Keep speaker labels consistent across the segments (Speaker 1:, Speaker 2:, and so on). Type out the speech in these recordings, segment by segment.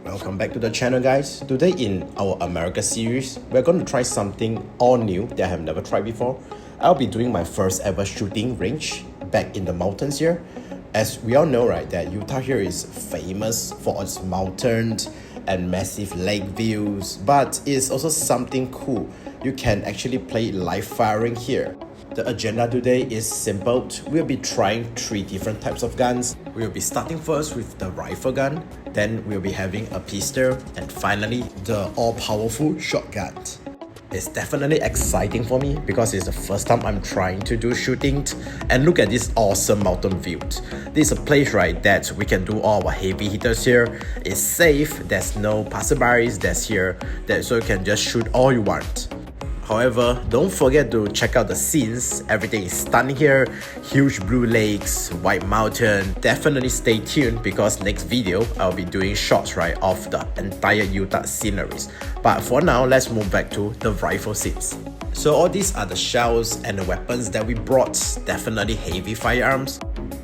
Speaker 1: Welcome back to the channel, guys. Today in our America series, we're going to try something all new that I have never tried before. I'll be doing my first ever shooting range back in the mountains here. As we all know, right, that Utah here is famous for its mountains and massive lake views, but it's also something cool. You can actually play live firing here. The agenda today is simple. We'll be trying 3 different types of guns. We'll be starting first with the rifle gun, then we'll be having a pistol, and finally the all-powerful shotgun. It's definitely exciting for me because it's the first time I'm trying to do shooting. And look at this awesome mountain view. This is a place, right, that we can do all our heavy hitters here. It's safe, there's no passerbys that's here, so you can just shoot all you want. However, don't forget to check out the scenes. Everything is stunning here. Huge blue lakes, white mountain. Definitely stay tuned because next video I'll be doing shots, right, of the entire Utah sceneries. But for now, let's move back to the rifle scenes. So all these are the shells and the weapons that we brought. Definitely heavy firearms.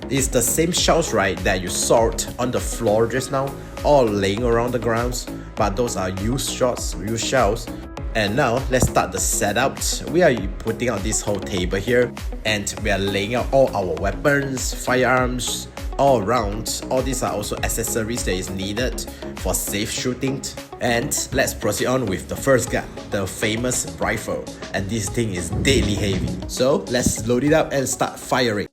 Speaker 1: It's the same shells, right, that you saw on the floor just now, all laying around the grounds. But those are used shots, used shells. And now, let's start the setup. We are putting out this whole table here and we are laying out all our weapons, firearms, all around. All these are also accessories that is needed for safe shooting. And let's proceed on with the first gun, the famous rifle. And this thing is deadly heavy. So let's load it up and start firing.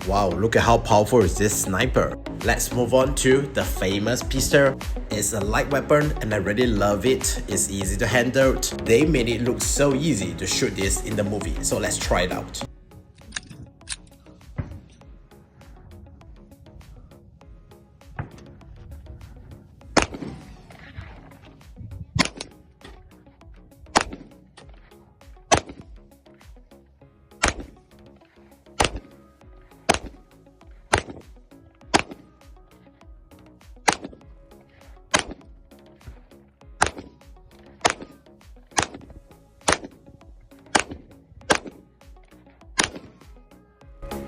Speaker 1: Wow, look at how powerful is this sniper. Let's move on to the famous pistol. It's a light weapon and I really love it. It's easy to handle. They made it look so easy to shoot this in the movie, so let's try it out.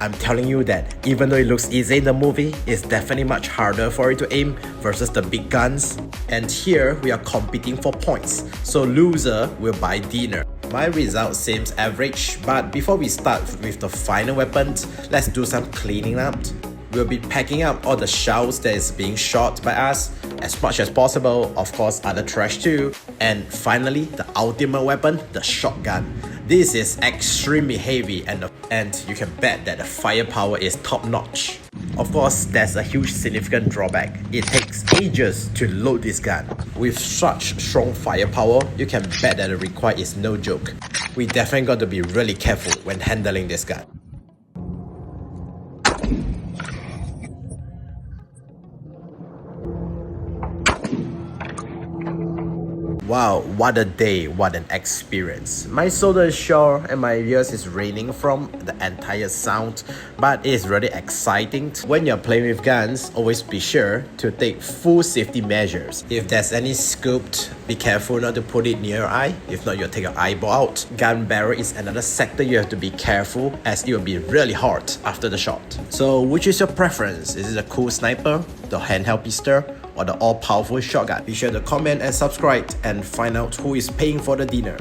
Speaker 1: I'm telling you that even though it looks easy in the movie, it's definitely much harder for it to aim versus the big guns. And here we are competing for points, so loser will buy dinner. My result seems average, but before we start with the final weapons, let's do some cleaning up. We'll be packing up all the shells that is being shot by us as much as possible, of course other trash too. And finally, the ultimate weapon, the shotgun. This is extremely heavy and you can bet that the firepower is top notch. Of course, there's a huge significant drawback. It takes ages to load this gun. With such strong firepower, you can bet that the require is no joke. We definitely got to be really careful when handling this gun. Wow, what a day, what an experience. My shoulder is sore and my ears is raining from the entire sound, but it's really exciting. When you're playing with guns, always be sure to take full safety measures. If there's any scoop, be careful not to put it near your eye. If not, you'll take your eyeball out. Gun barrel is another sector you have to be careful as it will be really hot after the shot. So which is your preference? Is it a cool sniper, the handheld pistol, or the all-powerful shotgun? Be sure to comment and subscribe and find out who is paying for the dinner.